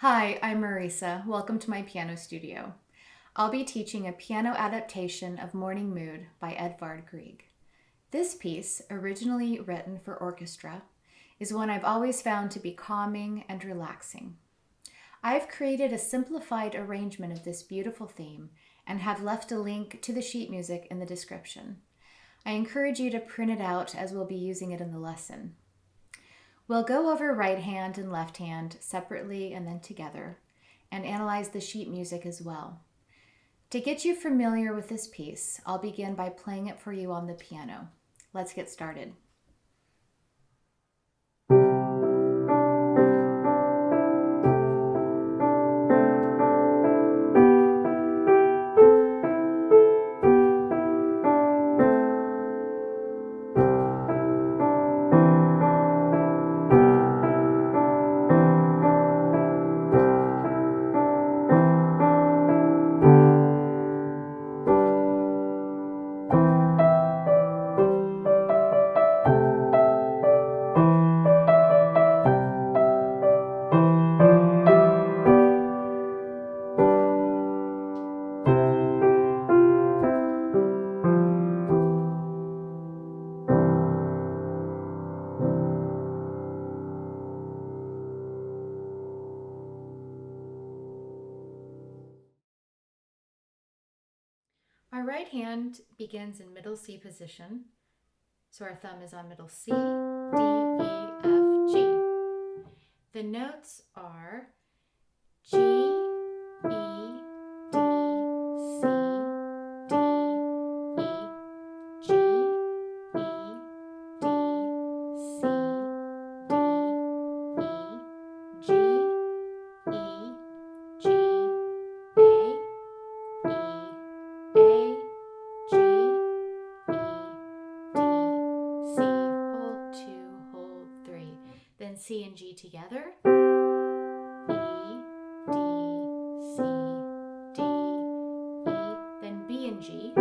Hi, I'm Marisa. Welcome to my piano studio. I'll be teaching a piano adaptation of Morning Mood by Edvard Grieg. This piece, originally written for orchestra, is one I've always found to be calming and relaxing. I've created a simplified arrangement of this beautiful theme and have left a link to the sheet music in the description. I encourage you to print it out as we'll be using it in the lesson. We'll go over right hand and left hand separately and then together, and analyze the sheet music as well. To get you familiar with this piece, I'll begin by playing it for you on the piano. Let's get started. Our right hand begins in middle C position, so our thumb is on middle C, D, E, F, G. The notes are G, E, D, C, D, E, G, E, D, C, D, E, G, E, G, A, E, A, G, E, D, C, hold 2, hold 3. Then C and G together. E, D, C, D, E. Then B and G. E,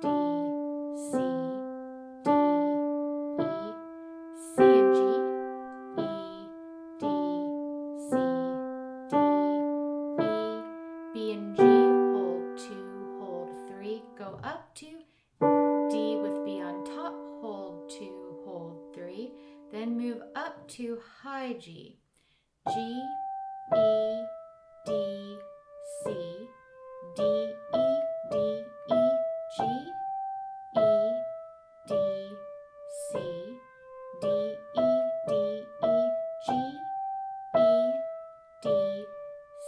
D, C, D, E. C and G. E, D, C, D, E. B and G, hold 2, hold 3. Go up to D with B on top, hold 2, hold 3. Then move up to high G. G, E, D, C, D, E, D, E, G, E, D, C, D, E, D, E, G, E, D,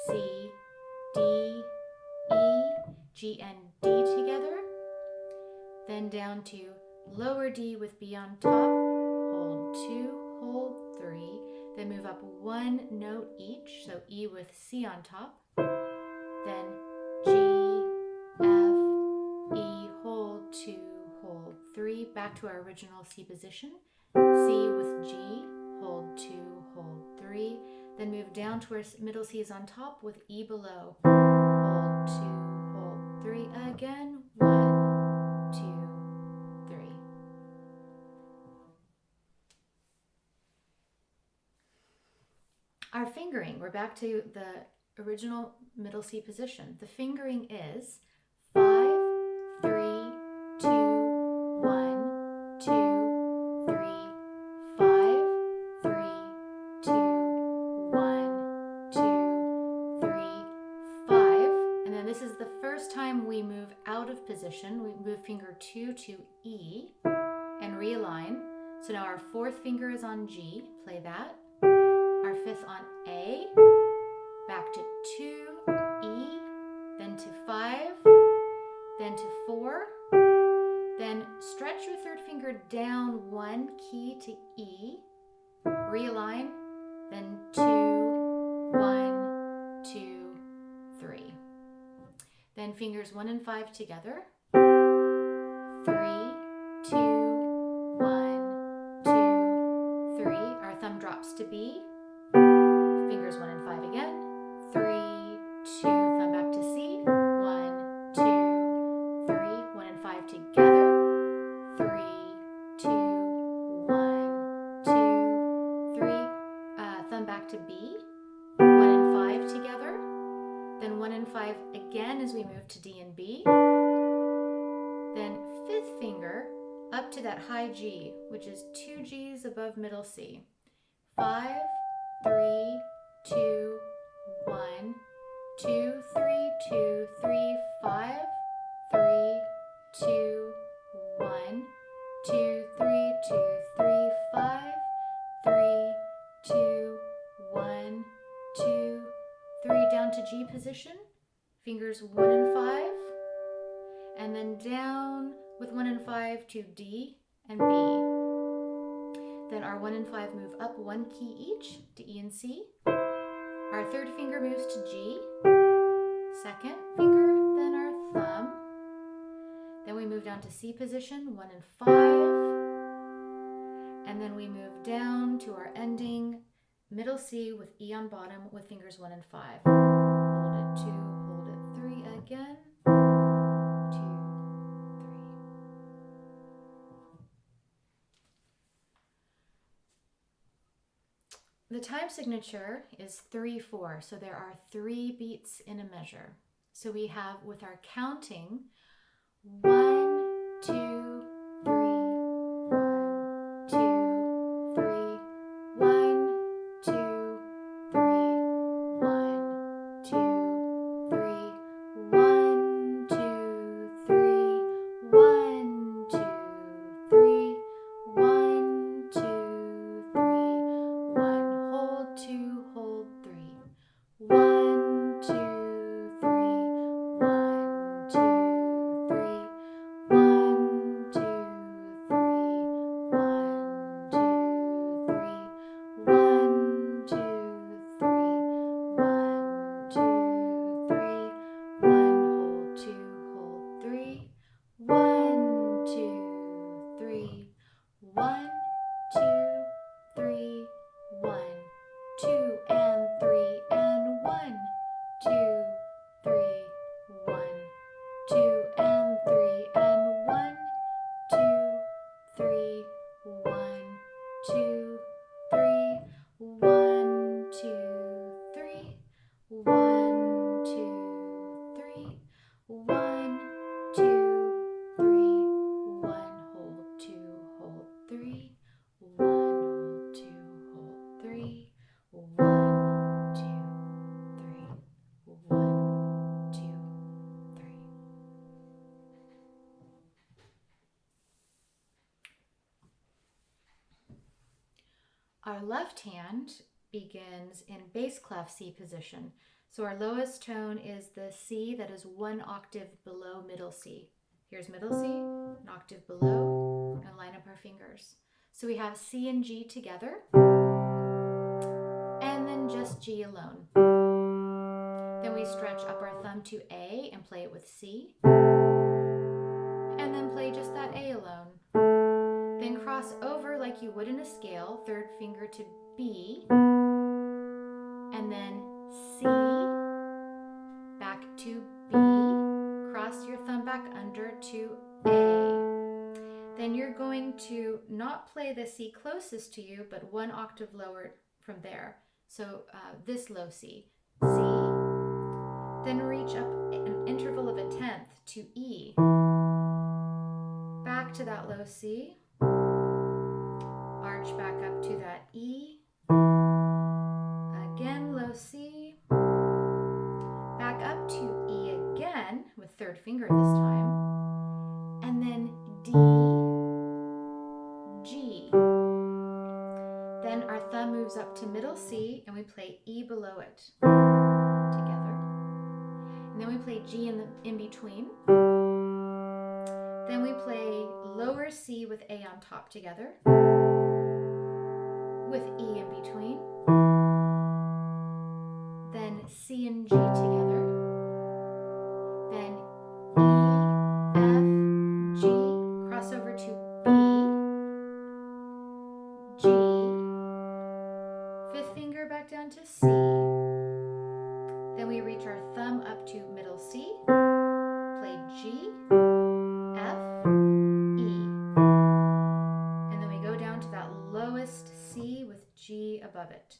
C, D, E, G and D together. Then down to lower D with B on top, hold 2, hold 3. Then move up 1 note each, so E with C on top. Then G, F, E, hold 2, hold 3. Back to our original C position. C with G, hold 2, hold 3. Then move down to where middle C is on top with E below. Hold 2, hold 3 again. 1, 2, 3. Our fingering, we're back to the original middle C position. The fingering is 5, 3, 2, 1, 2, 3, 5, 3, 2, 1, 2, 3, 5. And then this is the first time we move out of position. We move finger 2 to E and realign. So now our 4th finger is on G, play that. Our 5th on A, back to 2, E, then to 5, then to 4, then stretch your 3rd finger down 1 key to E, realign, then 2, 1, 2, 3. Then fingers 1 and 5 together, 3, 2, 1, 2, 3. Our thumb drops to B. Fingers 1 and 5 again. 3, 2, thumb back to C. 1, 2, 3. 1 and 5 together. 3, 2, 1, 2, 3. thumb back to B, 1 and 5 together, then 1 and 5 again as we move to D and B, then 5th finger up to that high G, which is 2 Gs above middle C. 5, 3, 2, 1, 2, 3, 2, 3, 5, 3, 2, 1, 2, 3, 2, 3, 5, 3, 2, 1, 2, 3, down to G position, fingers 1 and 5, and then down with 1 and 5 to D and B. Then our 1 and 5 move up 1 key each to E and C. Our 3rd finger moves to G, 2nd finger, then our thumb. Then we move down to C position, 1 and 5. And then we move down to our ending middle C with E on bottom with fingers 1 and 5. Hold it 2, hold it 3 again. 2, 3. The time signature is 3/4, so there are 3 beats in a measure. So we have, with our counting, 1, 2, 3, 1, 2, 3, 1, 2, 3, 1, 2, 3, 1, 2, 3, 1, 2, 3, 1, 2, 3, 1, hold 2, hold 3, 1, 2, 3, 1, 2, 3, 1, 2, 3, 1, 2, 3, 1, 2, 3, 1, 2, 3, 1, hold 2, hold 3, 1, 2, 3, 1, 2, 3, 1, 2 and 3 and 1, 2, 3, 1, 2 and 3 and 1, 2, 3, 1, 2, 3, 1, 2, 3, 1, 2, 3, 1, 2, 3, 1, hold 2, hold 3, 1, hold 2, hold 3, 1, 2, 3, 1, 2, 3. Our left hand begins in bass clef C position. So our lowest tone is the C that is 1 octave below middle C. Here's middle C, an octave below, and line up our fingers. So we have C and G together, and then just G alone. Then we stretch up our thumb to A and play it with C, and then play just that A alone. Then cross over like you would in a scale, 3rd finger to B, and then C, back to B, cross your thumb back under to A. Then you're going to not play the C closest to you, but 1 octave lower from there. So this low C, C, then reach up an interval of 1/10 to E, back to that low C, arch back up to that E, again low C, back up to E again with 3rd finger this time, and then D, G. Then our thumb moves up to middle C and we play E below it together. And then we play G in between. Then we play lower C with A on top together, with E in between. Then C and G together. Then E, F, G, cross over to B, G, 5th finger back down to C. Then we reach our thumb up to middle C, play G, F, E. And then we go down to that lowest C with G above it.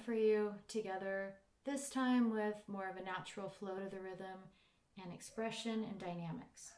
it for you together, this time with more of a natural flow to the rhythm and expression and dynamics.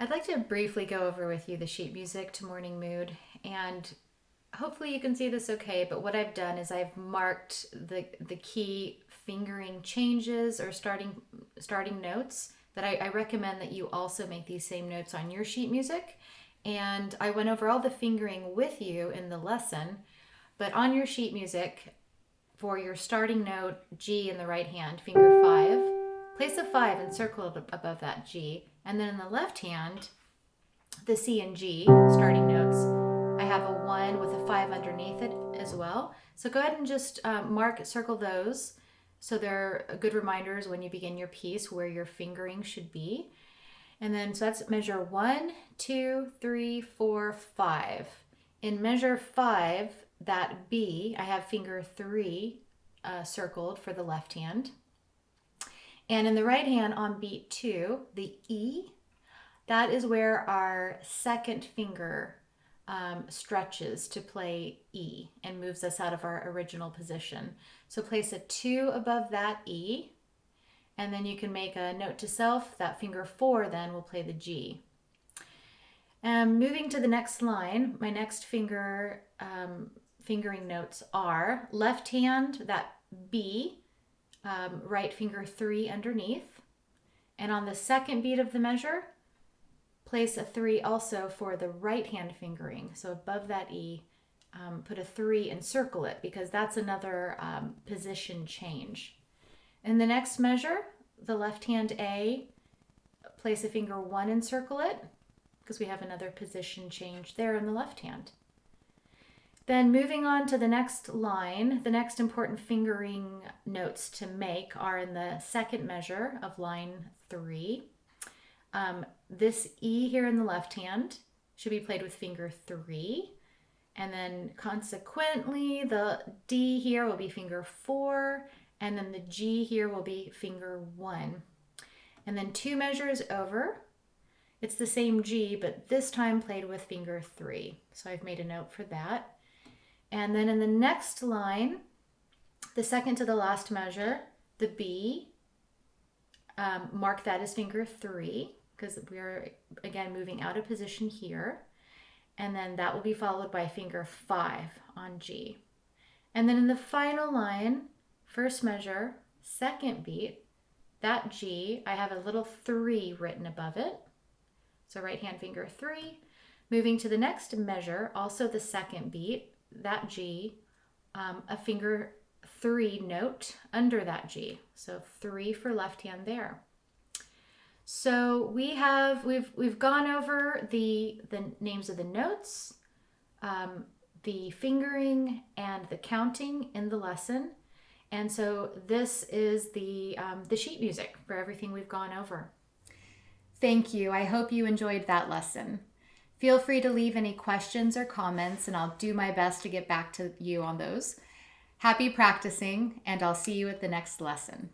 I'd like to briefly go over with you the sheet music to Morning Mood, and hopefully you can see this okay, but what I've done is I've marked the key fingering changes or starting notes that I recommend that you also make these same notes on your sheet music. And I went over all the fingering with you in the lesson, but on your sheet music, for your starting note G in the right hand, finger 5, place a 5 and circle it above that G. And then in the left hand, the C and G starting notes, I have a 1 with a 5 underneath it as well. So go ahead and just circle those so they're good reminders when you begin your piece where your fingering should be. And then so that's measure 1, 2, 3, 4, 5. In measure 5, that B, I have finger 3 circled for the left hand. And in the right hand on beat 2, the E, that is where our second finger stretches to play E and moves us out of our original position. So place a 2 above that E, and then you can make a note to self. That finger 4 then will play the G. Moving to the next line, my next fingering notes are left hand, that B, right finger 3 underneath, and on the second beat of the measure, place a 3 also for the right hand fingering. So above that E, put a 3 and circle it because that's another position change. In the next measure, the left hand A, place a finger 1 and circle it because we have another position change there in the left hand. Then moving on to the next line, the next important fingering notes to make are in the second measure of line 3. This E here in the left hand should be played with finger 3. And then consequently, the D here will be finger 4. And then the G here will be finger 1. And then 2 measures over, it's the same G, but this time played with finger 3. So I've made a note for that. And then in the next line, the second to the last measure, the B, mark that as finger 3 because we're again moving out of position here. And then that will be followed by finger 5 on G. And then in the final line, first measure, second beat, that G, I have a little 3 written above it. So right hand finger 3. Moving to the next measure, also the second beat, that G, a finger 3 note under that G. So 3 for left hand there. So we've gone over the names of the notes, the fingering and the counting in the lesson. And so this is the sheet music for everything we've gone over. Thank you. I hope you enjoyed that lesson. Feel free to leave any questions or comments, and I'll do my best to get back to you on those. Happy practicing, and I'll see you at the next lesson.